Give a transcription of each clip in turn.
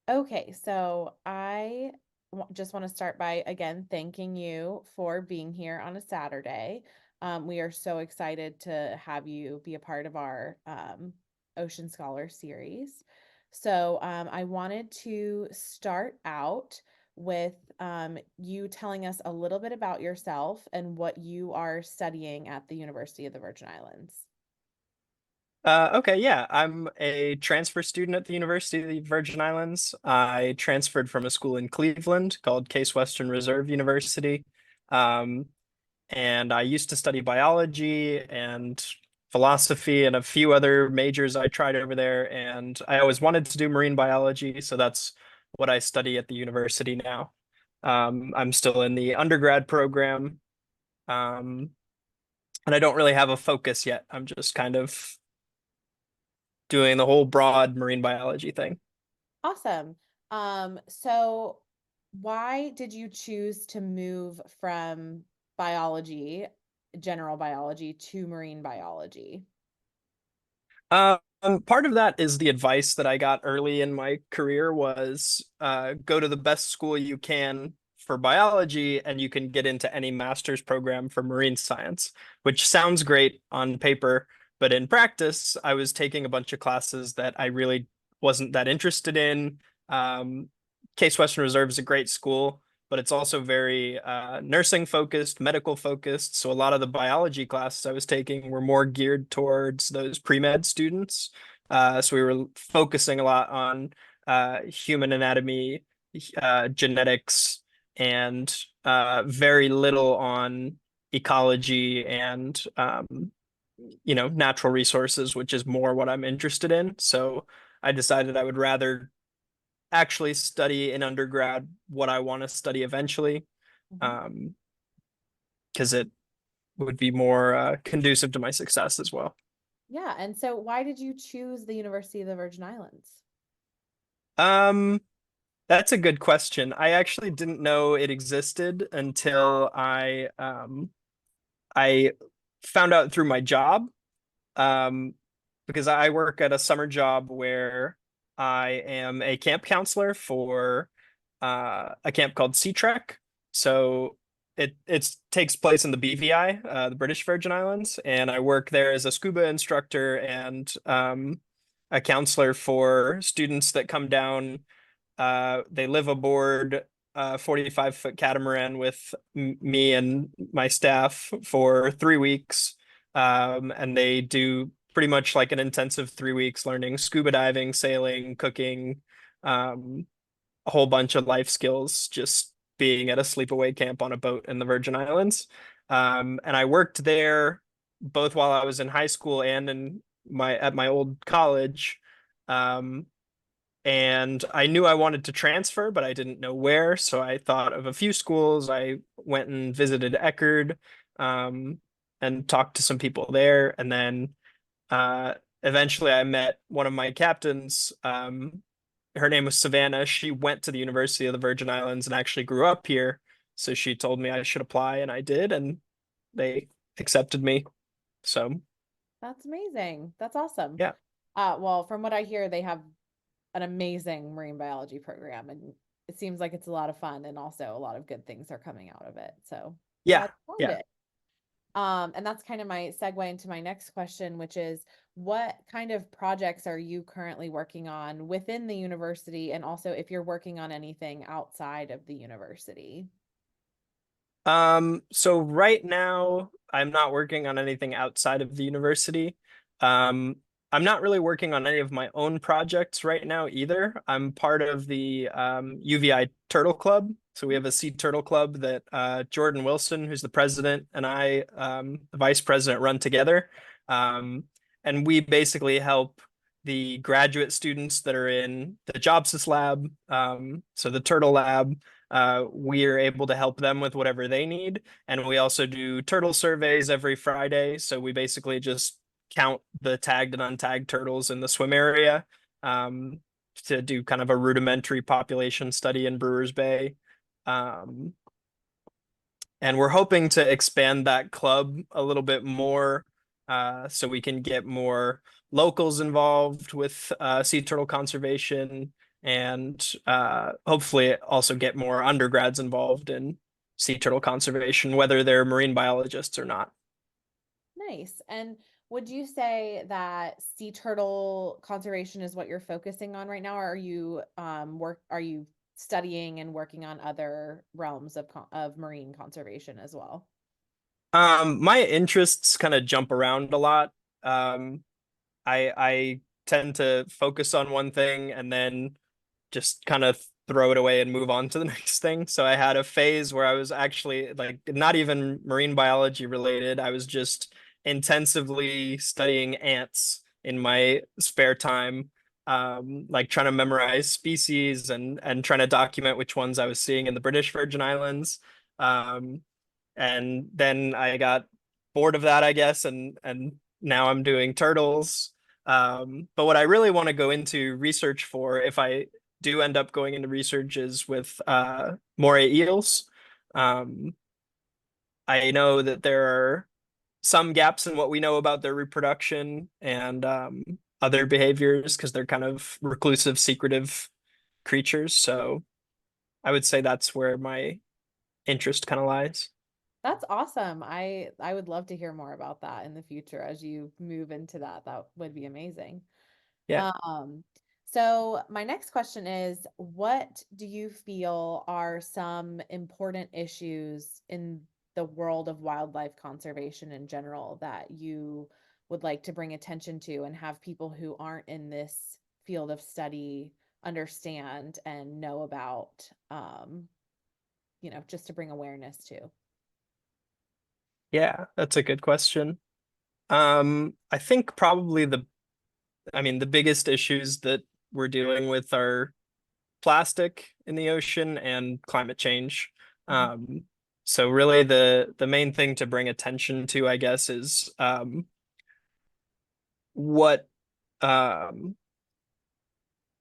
Okay, so just want to start by again thanking you for being here on a Saturday. We are so excited to have you be a part of our Ocean Scholar series. So I wanted to start out with you telling us a little bit about yourself and what you are studying at the University of the Virgin Islands. Okay, yeah. I'm a transfer student at the University of the Virgin Islands. I transferred from a school in Cleveland called Case Western Reserve University. Um, and I used to study biology and philosophy and a few other majors I tried over there. And I always wanted to do marine biology, so that's what I study at the university now. I'm still in the undergrad program, um, and I don't really have a focus yet. I'm just kind of doing the whole broad marine biology thing. Awesome. So why did you choose to move from biology, general biology, to marine biology? Part of that is the advice that I got early in my career was go to the best school you can for biology, and you can get into any master's program for marine science, which sounds great on paper, but in practice, I was taking a bunch of classes that I really wasn't that interested in. Um, Case Western Reserve is a great school, but it's also very nursing focused, medical focused. So a lot of the biology classes I was taking were more geared towards those pre-med students. So we were focusing a lot on human anatomy, genetics, and very little on ecology and natural resources, which is more what I'm interested in. So I decided I would rather actually study in undergrad what I want to study eventually, Mhm. um, because it would be more conducive to my success as well. Yeah, and so why did you choose the University of the Virgin Islands? Um, that's a good question. I actually didn't know it existed until I found out through my job. Um, because I work at a summer job where I am a camp counselor for a camp called Sea Trek. So it takes place in the BVI, the British Virgin Islands, and I work there as a scuba instructor and a counselor for students that come down. They live aboard a 45-foot catamaran with me and my staff for 3 weeks. And they do pretty much like an intensive 3 weeks learning scuba diving, sailing, cooking, um, a whole bunch of life skills, just being at a sleepaway camp on a boat in the Virgin Islands. And I worked there both while I was in high school and in my at my old college. Um, and I knew I wanted to transfer, but I didn't know where. So I thought of a few schools. I went and visited Eckerd, um, and talked to some people there. And then uh, eventually I met one of my captains. Her name was Savannah. She went to the University of the Virgin Islands and actually grew up here. So she told me I should apply, and I did, and they accepted me. So That's amazing. That's awesome. yeah, Well, from what I hear, they have an amazing marine biology program, and it seems like it's a lot of fun, and also a lot of good things are coming out of it. So glad yeah, you found yeah. it. And that's kind of my segue into my next question, which is what kind of projects are you currently working on within the university, and also if you're working on anything outside of the university? So right now I'm not working on anything outside of the university. Um, I'm not really working on any of my own projects right now either. I'm part of the UVI Turtle Club. So we have a sea turtle club that Jordan Wilson, who's the president, and I, the vice president, run together. Um, and we basically help the graduate students that are in the Jobsys lab, so the turtle lab. We are able to help them with whatever they need. And we also do turtle surveys every Friday. So we basically just count the tagged and untagged turtles in the swim area, um, to do kind of a rudimentary population study in Brewers Bay. Um, and we're hoping to expand that club a little bit more, so we can get more locals involved with sea turtle conservation and hopefully also get more undergrads involved in sea turtle conservation, whether they're marine biologists or not. Nice. And would you say that sea turtle conservation is what you're focusing on right now, or are you studying and working on other realms of of marine conservation as well? My interests kind of jump around a lot. Um, I tend to focus on one thing and then just kind of throw it away and move on to the next thing. So I had a phase where I was actually like not even marine biology related. I was just intensively studying ants in my spare time, like trying to memorize species and trying to document which ones I was seeing in the British Virgin Islands. Um, and then I got bored of that, I guess, and now I'm doing turtles. But what I really want to go into research for, if I do end up going into research, is with moray eels. Um, I know that there are some gaps in what we know about their reproduction and other behaviors because they're kind of reclusive, secretive creatures. So I would say that's where my interest kind of lies. That's awesome. I would love to hear more about that in the future as you move into that. That would be amazing. Yeah. Um, so my next question is, what do you feel are some important issues in the world of wildlife conservation in general that you would like to bring attention to and have people who aren't in this field of study understand and know about, just to bring awareness to? Yeah, that's a good question. I think probably I mean, the biggest issues that we're dealing with are plastic in the ocean and climate change. Mhm. Um, so really the main thing to bring attention to, I guess, is what um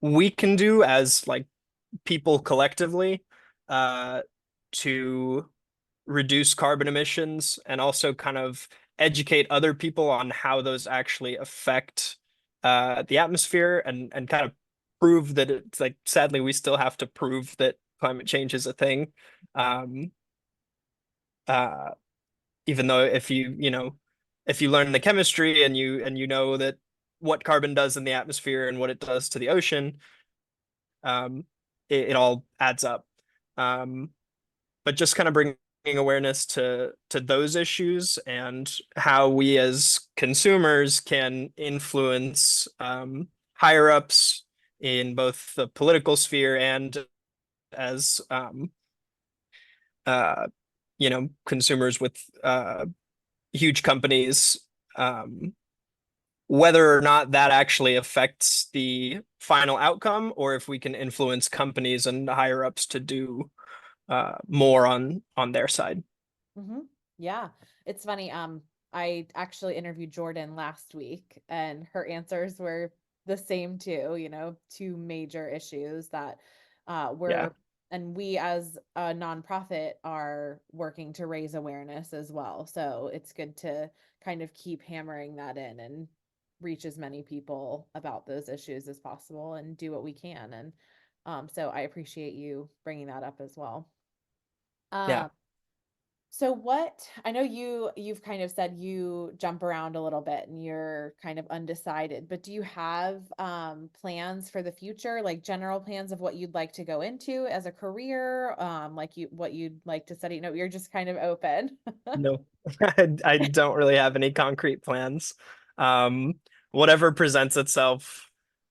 we can do as like people collectively uh to reduce carbon emissions and also kind of educate other people on how those actually affect the atmosphere and kind of prove that it's like sadly we still have to prove that climate change is a thing. Um, uh, Even though if if you learn the chemistry and you know that what carbon does in the atmosphere and what it does to the ocean, um, it all adds up. Um, but just kind of bringing awareness to those issues and how we as consumers can influence higher ups in both the political sphere and as uh, consumers with huge companies, um, whether or not that actually affects the final outcome, or if we can influence companies and higher ups to do more on their side. Hmm. Yeah, it's funny. I actually interviewed Jordan last week, and her answers were the same too. Two major issues that Yeah, we as a nonprofit are working to raise awareness as well. So it's good to kind of keep hammering that in and reach as many people about those issues as possible and do what we can. And so I appreciate you bringing that up as well. yeah. Um, so I know you've kind of said you jump around a little bit and you're kind of undecided, but do you have plans for the future, like general plans of what you'd like to go into as a career, like what you'd like to study? No, you're just kind of open. No, I don't really have any concrete plans. Um, Whatever presents itself,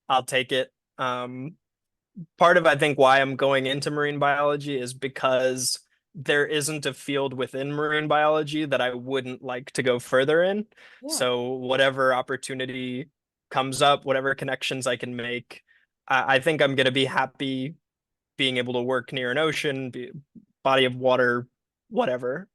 I'll take it. Part of I think why I'm going into marine biology is because there isn't a field within marine biology that I wouldn't like to go further in. Yeah. So whatever opportunity comes up, whatever connections I can make, I think I'm going to be happy being able to work near an ocean, body of water, whatever.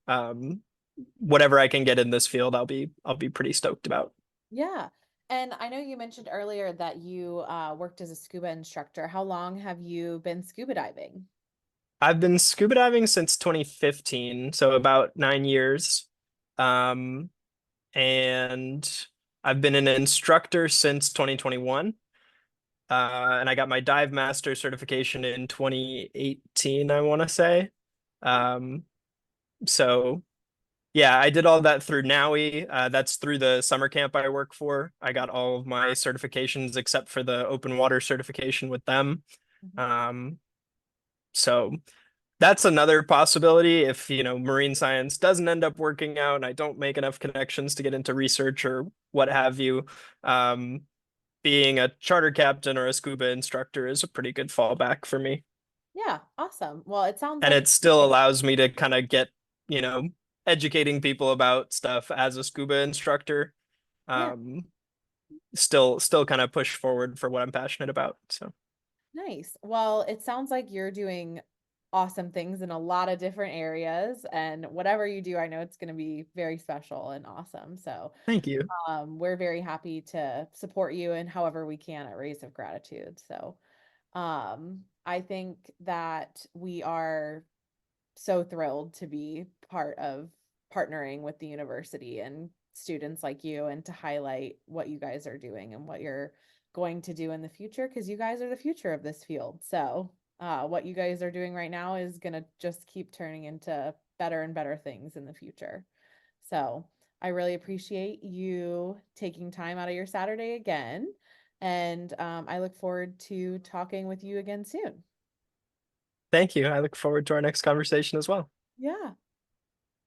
Whatever I can get in this field, I'll be pretty stoked about. Yeah. And I know you mentioned earlier that you worked as a scuba instructor. How long have you been scuba diving? I've been scuba diving since 2015, so about 9 years. Um, and I've been an instructor since 2021. and I got my dive master certification in 2018, I want to say. Um, so yeah, I did all that through NAUI. That's through the summer camp I work for. I got all of my certifications except for the open water certification with them. Mhm. Um, so that's another possibility if, marine science doesn't end up working out and I don't make enough connections to get into research or what have you. Um, Being a charter captain or a scuba instructor is a pretty good fallback for me. Yeah, awesome. Well, it sounds And like it still allows me to kind of get, you know, educating people about stuff as a scuba instructor. yeah, Um, still kind of push forward for what I'm passionate about. So nice. Well, it sounds like you're doing awesome things in a lot of different areas, and whatever you do, I know it's going to be very special and awesome. So, thank you. we're very happy to support you in however we can at Rays of Gratitude. So, I think that we are so thrilled to be part of partnering with the university and students like you and to highlight what you guys are doing and what you're going to do in the future because you guys are the future of this field. So, what you guys are doing right now is going to just keep turning into better and better things in the future. So, I really appreciate you taking time out of your Saturday again. And I look forward to talking with you again soon. Thank you. I look forward to our next conversation as well. Yeah.